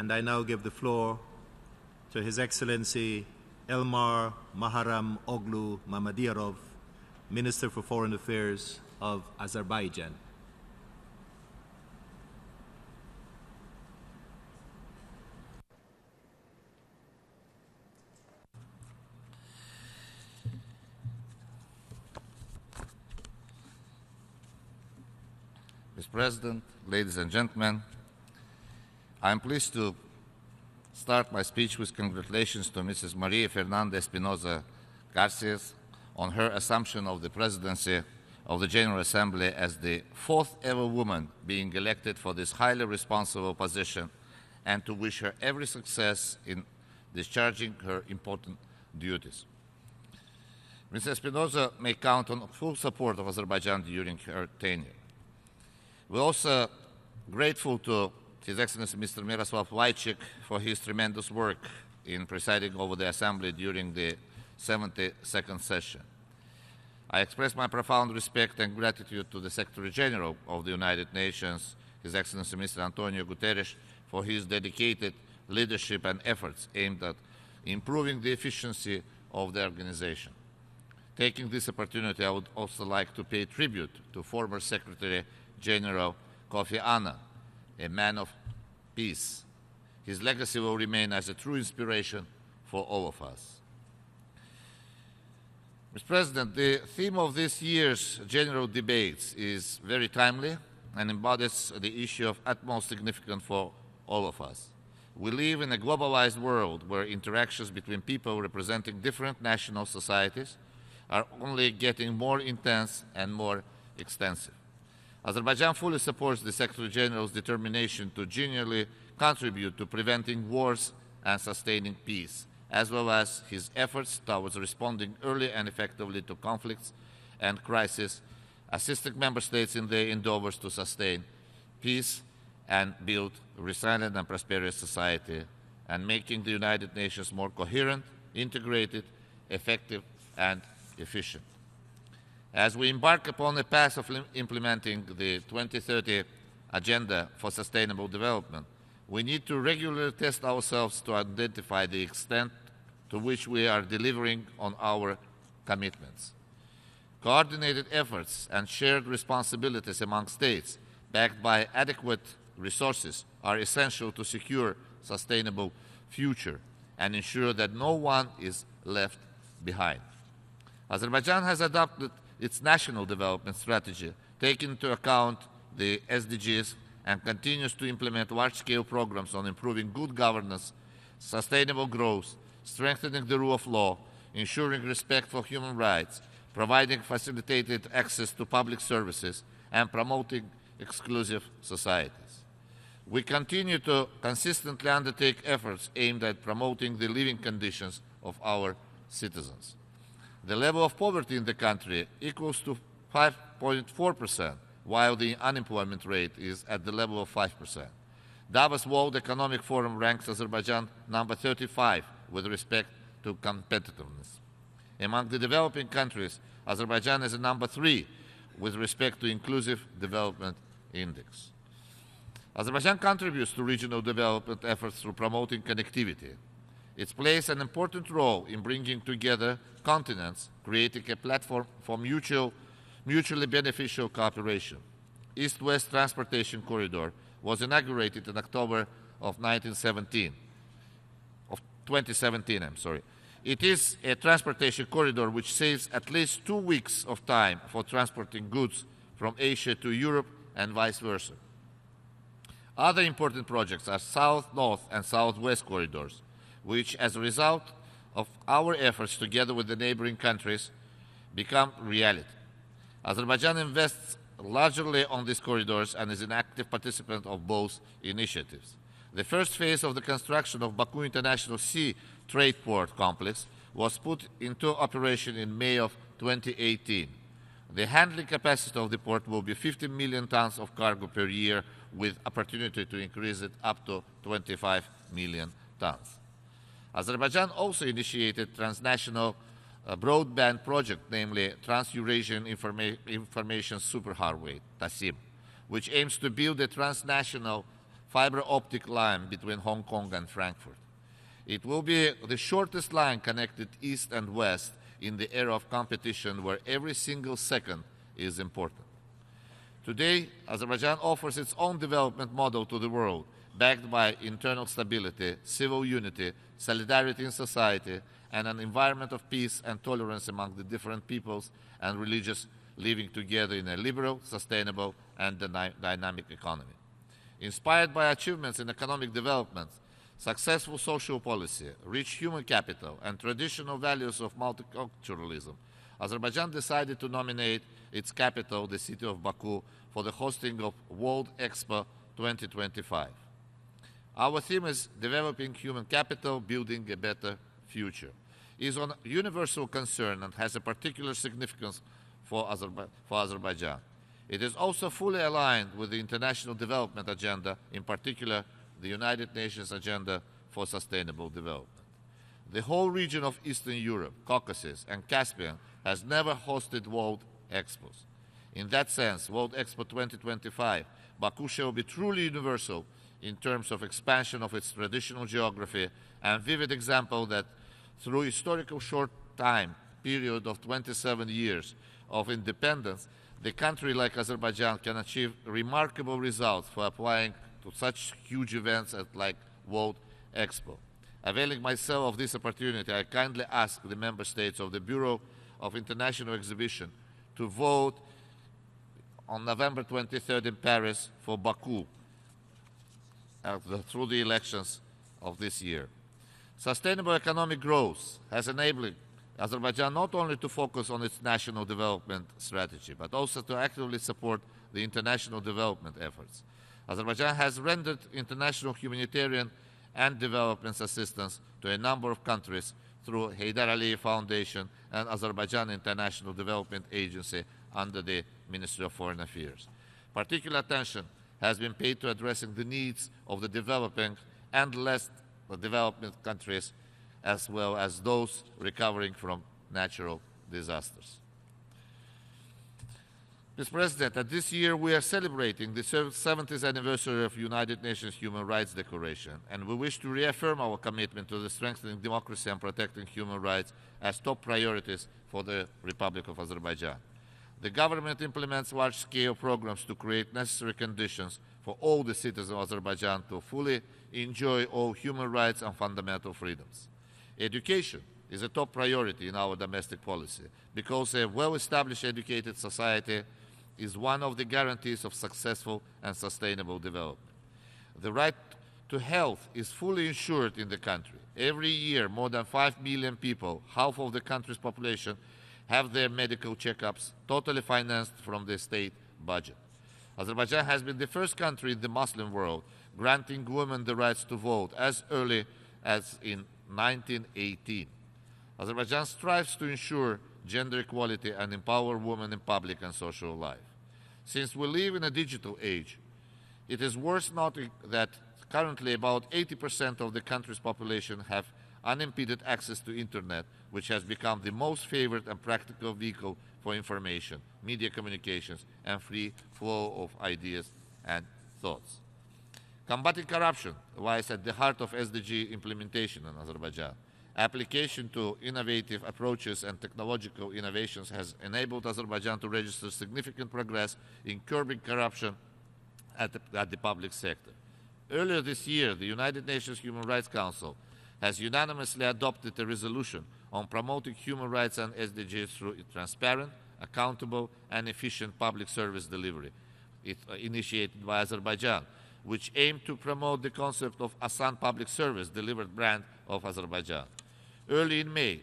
And I now give the floor to His Excellency Elmar Maharram Oglu Mammadyarov, Minister for Foreign Affairs of Azerbaijan. Mr. President, ladies and gentlemen, I am pleased to start my speech with congratulations to Mrs. Maria Fernanda Espinosa Garces on her assumption of the presidency of the General Assembly as the fourth ever woman being elected for this highly responsible position, and to wish her every success in discharging her important duties. Mrs. Espinosa may count on full support of Azerbaijan during her tenure. We're also grateful to His Excellency Mr. Miroslav Lajcik for his tremendous work in presiding over the Assembly during the 72nd session. I express my profound respect and gratitude to the Secretary General of the United Nations, His Excellency Mr. Antonio Guterres, for his dedicated leadership and efforts aimed at improving the efficiency of the organization. Taking this opportunity, I would also like to pay tribute to former Secretary General Kofi Annan, a man of peace. His legacy will remain as a true inspiration for all of us. Mr. President, the theme of this year's general debates is very timely and embodies the issue of utmost significance for all of us. We live in a globalized world where interactions between people representing different national societies are only getting more intense and more extensive. Azerbaijan fully supports the Secretary General's determination to genuinely contribute to preventing wars and sustaining peace, as well as his efforts towards responding early and effectively to conflicts and crises, assisting member states in their endeavors to sustain peace and build a resilient and prosperous society, and making the United Nations more coherent, integrated, effective, and efficient. As we embark upon the path of implementing the 2030 Agenda for Sustainable Development, we need to regularly test ourselves to identify the extent to which we are delivering on our commitments. Coordinated efforts and shared responsibilities among states, backed by adequate resources, are essential to secure a sustainable future and ensure that no one is left behind. Azerbaijan has adopted its national development strategy, taking into account the SDGs, and continues to implement large-scale programs on improving good governance, sustainable growth, strengthening the rule of law, ensuring respect for human rights, providing facilitated access to public services, and promoting inclusive societies. We continue to consistently undertake efforts aimed at promoting the living conditions of our citizens. The level of poverty in the country equals to 5.4%, while the unemployment rate is at the level of 5%. Davos World Economic Forum ranks Azerbaijan number 35 with respect to competitiveness. Among the developing countries, Azerbaijan is number 3 with respect to Inclusive Development Index. Azerbaijan contributes to regional development efforts through promoting connectivity. It plays an important role in bringing together continents, creating a platform for mutually beneficial cooperation. East-West Transportation Corridor was inaugurated in October of 2017. It is a transportation corridor which saves at least 2 weeks of time for transporting goods from Asia to Europe and vice versa. Other important projects are South, North, and Southwest corridors, which, as a result of our efforts together with the neighboring countries, become reality. Azerbaijan invests largely on these corridors and is an active participant of both initiatives. The first phase of the construction of Baku International Sea Trade Port Complex was put into operation in May of 2018. The handling capacity of the port will be 50 million tons of cargo per year, with opportunity to increase it up to 25 million tons. Azerbaijan also initiated transnational broadband project, namely Trans-Eurasian Information Superhighway, TASIM, which aims to build a transnational fiber optic line between Hong Kong and Frankfurt. It will be the shortest line connected east and west in the era of competition where every single second is important. Today, Azerbaijan offers its own development model to the world, backed by internal stability, civil unity, solidarity in society, and an environment of peace and tolerance among the different peoples and religions living together in a liberal, sustainable, and dynamic economy. Inspired by achievements in economic development, successful social policy, rich human capital, and traditional values of multiculturalism, Azerbaijan decided to nominate its capital, the city of Baku, for the hosting of World Expo 2025. Our theme is Developing Human Capital, Building a Better Future. It is of universal concern and has a particular significance for Azerbaijan. It is also fully aligned with the international development agenda, in particular the United Nations Agenda for Sustainable Development. The whole region of Eastern Europe, Caucasus, and Caspian has never hosted World Expos. In that sense, World Expo 2025, Baku shall be truly universal in terms of expansion of its traditional geography and vivid example that through historical short time period of 27 years of independence, the country like Azerbaijan can achieve remarkable results for applying to such huge events as like World Expo. Availing myself of this opportunity, I kindly ask the member states of the Bureau of International Exhibition to vote on November 23rd in Paris for Baku through the elections of this year. Sustainable economic growth has enabled Azerbaijan not only to focus on its national development strategy, but also to actively support the international development efforts. Azerbaijan has rendered international humanitarian and development assistance to a number of countries through Heydar Aliyev Foundation and Azerbaijan International Development Agency under the Ministry of Foreign Affairs. Particular attention has been paid to addressing the needs of the developing and less developed countries, as well as those recovering from natural disasters. Mr. President, at this year we are celebrating the 70th anniversary of United Nations Human Rights Declaration, and we wish to reaffirm our commitment to the strengthening democracy and protecting human rights as top priorities for the Republic of Azerbaijan. The government implements large-scale programs to create necessary conditions for all the citizens of Azerbaijan to fully enjoy all human rights and fundamental freedoms. Education is a top priority in our domestic policy because a well-established educated society is one of the guarantees of successful and sustainable development. The right to health is fully ensured in the country. Every year, more than 5 million people, half of the country's population, have their medical checkups totally financed from the state budget. Azerbaijan has been the first country in the Muslim world granting women the rights to vote as early as in 1918. Azerbaijan strives to ensure gender equality and empower women in public and social life. Since we live in a digital age, it is worth noting that currently about 80% of the country's population have unimpeded access to internet, which has become the most favored and practical vehicle for information, media communications, and free flow of ideas and thoughts. Combating corruption lies at the heart of SDG implementation in Azerbaijan. Application to innovative approaches and technological innovations has enabled Azerbaijan to register significant progress in curbing corruption at the public sector. Earlier this year, the United Nations Human Rights Council has unanimously adopted a resolution on promoting human rights and SDGs through transparent, accountable, and efficient public service delivery, initiated by Azerbaijan, which aimed to promote the concept of Asan public service delivered brand of Azerbaijan. Early in May,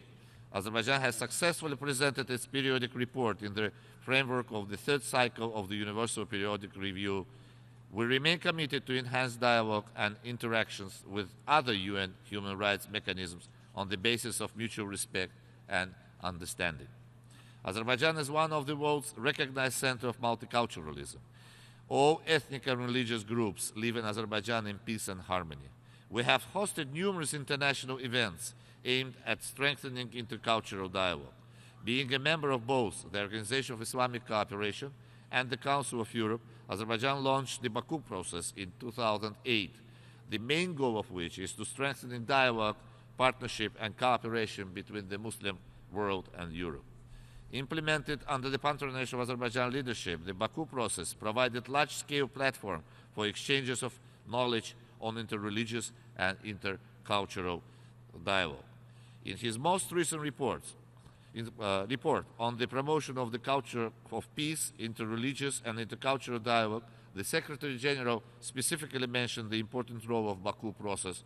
Azerbaijan has successfully presented its periodic report in the framework of the third cycle of the Universal Periodic Review. We remain committed to enhanced dialogue and interactions with other UN human rights mechanisms on the basis of mutual respect and understanding. Azerbaijan is one of the world's recognized centers of multiculturalism. All ethnic and religious groups live in Azerbaijan in peace and harmony. We have hosted numerous international events aimed at strengthening intercultural dialogue. Being a member of both the Organization of Islamic Cooperation and the Council of Europe, Azerbaijan launched the Baku process in 2008, the main goal of which is to strengthen dialogue, partnership, and cooperation between the Muslim world and Europe. Implemented under the patronage of Azerbaijan leadership, the Baku process provided large-scale platform for exchanges of knowledge on interreligious and intercultural dialogue. In his most recent report on the promotion of the culture of peace, interreligious and intercultural dialogue, the Secretary General specifically mentioned the important role of Baku process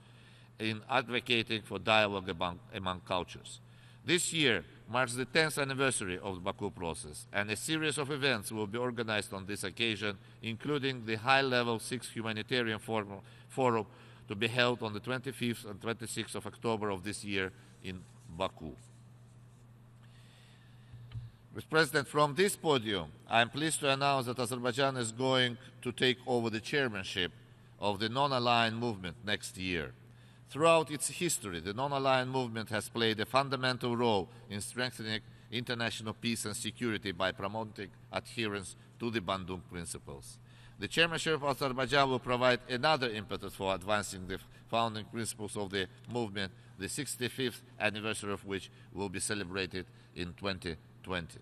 in advocating for dialogue among cultures. This year marks the 10th anniversary of the Baku process, and a series of events will be organized on this occasion, including the high-level 6th Humanitarian Forum to be held on the 25th and 26th of October of this year in Baku. Mr. President, from this podium, I am pleased to announce that Azerbaijan is going to take over the chairmanship of the non-aligned movement next year. Throughout its history, the non-aligned movement has played a fundamental role in strengthening international peace and security by promoting adherence to the Bandung principles. The chairmanship of Azerbaijan will provide another impetus for advancing the founding principles of the movement, the 65th anniversary of which will be celebrated in 2020.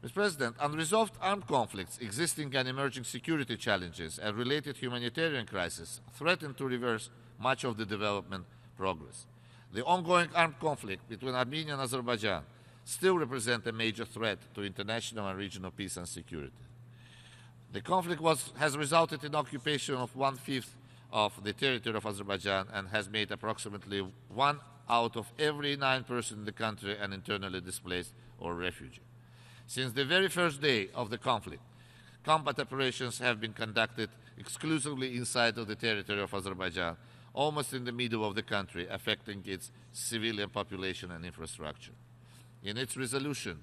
Mr. President, unresolved armed conflicts, existing and emerging security challenges, and related humanitarian crises threaten to reverse much of the development progress. The ongoing armed conflict between Armenia and Azerbaijan still represents a major threat to international and regional peace and security. The conflict has resulted in occupation of 1/5 of the territory of Azerbaijan and has made approximately 1 out of every 9 persons in the country an internally displaced or refugee. Since the very first day of the conflict, combat operations have been conducted exclusively inside of the territory of Azerbaijan, almost in the middle of the country, affecting its civilian population and infrastructure. In its resolution,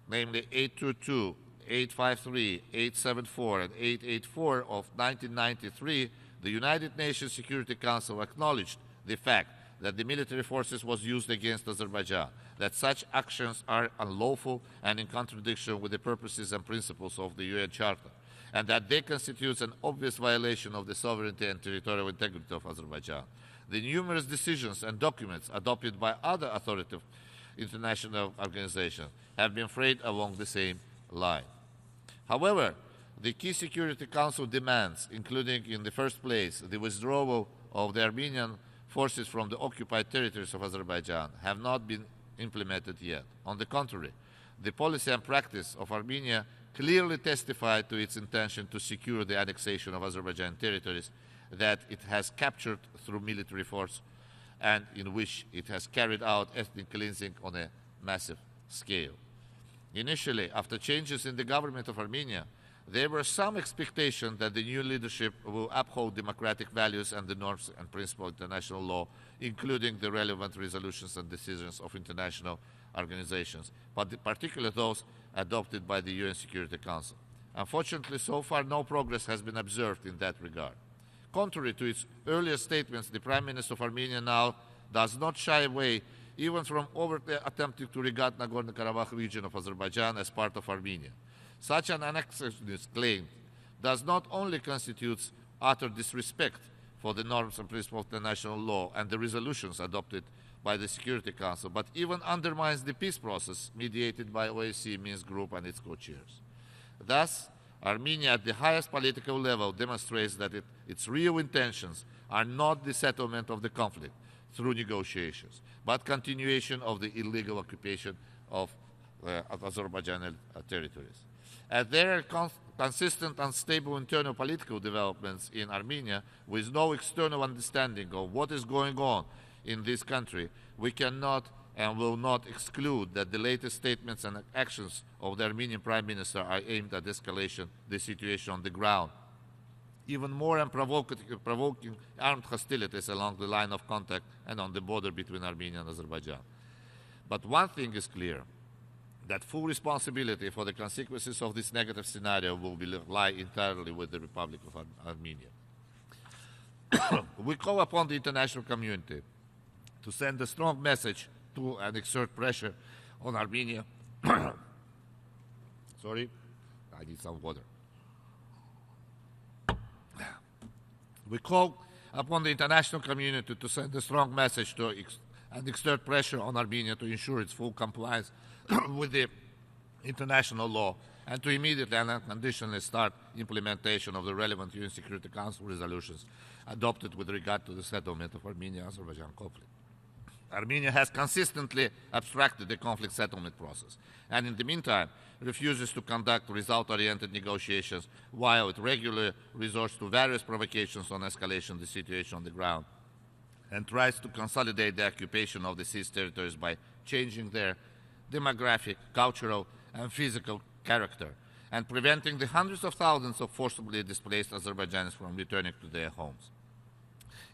namely 822, 853, 874, and 884 of 1993, the United Nations Security Council acknowledged the fact that the military forces was used against Azerbaijan, that such actions are unlawful and in contradiction with the purposes and principles of the UN Charter, and that they constitute an obvious violation of the sovereignty and territorial integrity of Azerbaijan. The numerous decisions and documents adopted by other authoritative international organizations have been framed along the same line. However, the key Security Council demands, including in the first place the withdrawal of the Armenian forces from the occupied territories of Azerbaijan, have not been implemented yet. On the contrary, the policy and practice of Armenia clearly testified to its intention to secure the annexation of Azerbaijan territories that it has captured through military force and in which it has carried out ethnic cleansing on a massive scale. Initially, after changes in the government of Armenia, there were some expectation that the new leadership will uphold democratic values and the norms and principles of international law, including the relevant resolutions and decisions of international organizations, but particularly those adopted by the UN Security Council. Unfortunately, so far no progress has been observed in that regard. Contrary to its earlier statements, the Prime Minister of Armenia now does not shy away even from overtly attempting to regard Nagorno-Karabakh region of Azerbaijan as part of Armenia. Such an annexionist claim does not only constitute utter disrespect for the norms and principles of international law and the resolutions adopted by the Security Council, but even undermines the peace process mediated by OSCE Minsk Group and its co-chairs. Thus, Armenia at the highest political level demonstrates that its real intentions are not the settlement of the conflict through negotiations, but continuation of the illegal occupation of Azerbaijani territories. As there are consistent and stable internal political developments in Armenia with no external understanding of what is going on in this country, we cannot and will not exclude that the latest statements and actions of the Armenian Prime Minister are aimed at escalation the situation on the ground, even more and provoking armed hostilities along the line of contact and on the border between Armenia and Azerbaijan. But one thing is clear, that full responsibility for the consequences of this negative scenario will lie entirely with the Republic of Armenia. We call upon the international community to send a strong message to and exert pressure on Armenia. Sorry, I need some water. We call upon the international community to send a strong message and exert pressure on Armenia to ensure its full compliance with the international law and to immediately and unconditionally start implementation of the relevant UN Security Council resolutions adopted with regard to the settlement of Armenia-Azerbaijan conflict. Armenia has consistently obstructed the conflict settlement process and in the meantime refuses to conduct result-oriented negotiations while it regularly resorts to various provocations on escalation of the situation on the ground and tries to consolidate the occupation of the seized territories by changing their demographic, cultural, and physical character and preventing the hundreds of thousands of forcibly displaced Azerbaijanis from returning to their homes.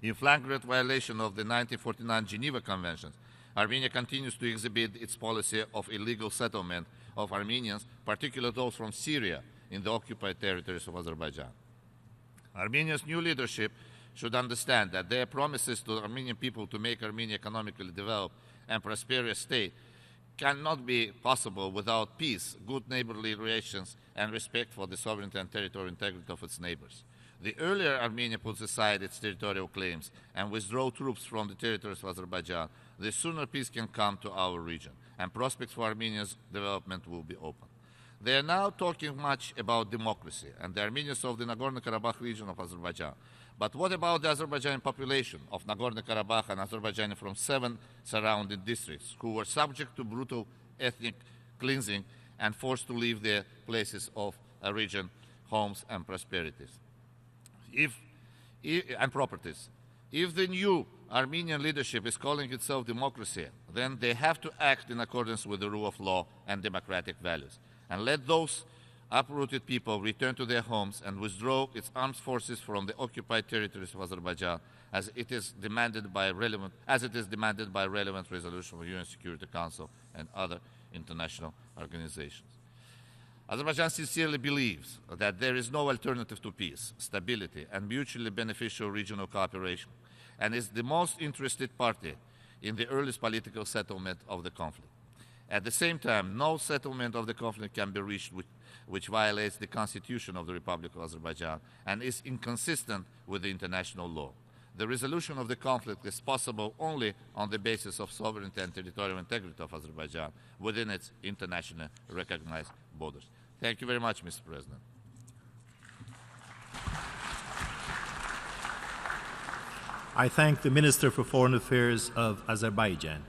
In flagrant violation of the 1949 Geneva Conventions, Armenia continues to exhibit its policy of illegal settlement of Armenians, particularly those from Syria, in the occupied territories of Azerbaijan. Armenia's new leadership should understand that their promises to the Armenian people to make Armenia economically developed and prosperous state cannot be possible without peace, good neighborly relations, and respect for the sovereignty and territorial integrity of its neighbors. The earlier Armenia puts aside its territorial claims and withdraws troops from the territories of Azerbaijan, the sooner peace can come to our region, and prospects for Armenia's development will be open. They are now talking much about democracy and the Armenians of the Nagorno-Karabakh region of Azerbaijan. But what about the Azerbaijani population of Nagorno-Karabakh and Azerbaijan from 7 surrounding districts who were subject to brutal ethnic cleansing and forced to leave their places of origin, homes, and prosperities? And properties. If the new Armenian leadership is calling itself democracy, then they have to act in accordance with the rule of law and democratic values, and let those uprooted people return to their homes and withdraw its armed forces from the occupied territories of Azerbaijan as it is demanded by relevant resolution of the UN Security Council and other international organizations. Azerbaijan sincerely believes that there is no alternative to peace, stability, and mutually beneficial regional cooperation, and is the most interested party in the earliest political settlement of the conflict. At the same time, no settlement of the conflict can be reached which violates the Constitution of the Republic of Azerbaijan and is inconsistent with the international law. The resolution of the conflict is possible only on the basis of sovereignty and territorial integrity of Azerbaijan within its internationally recognized borders. Thank you very much, Mr. President. I thank the Minister for Foreign Affairs of Azerbaijan.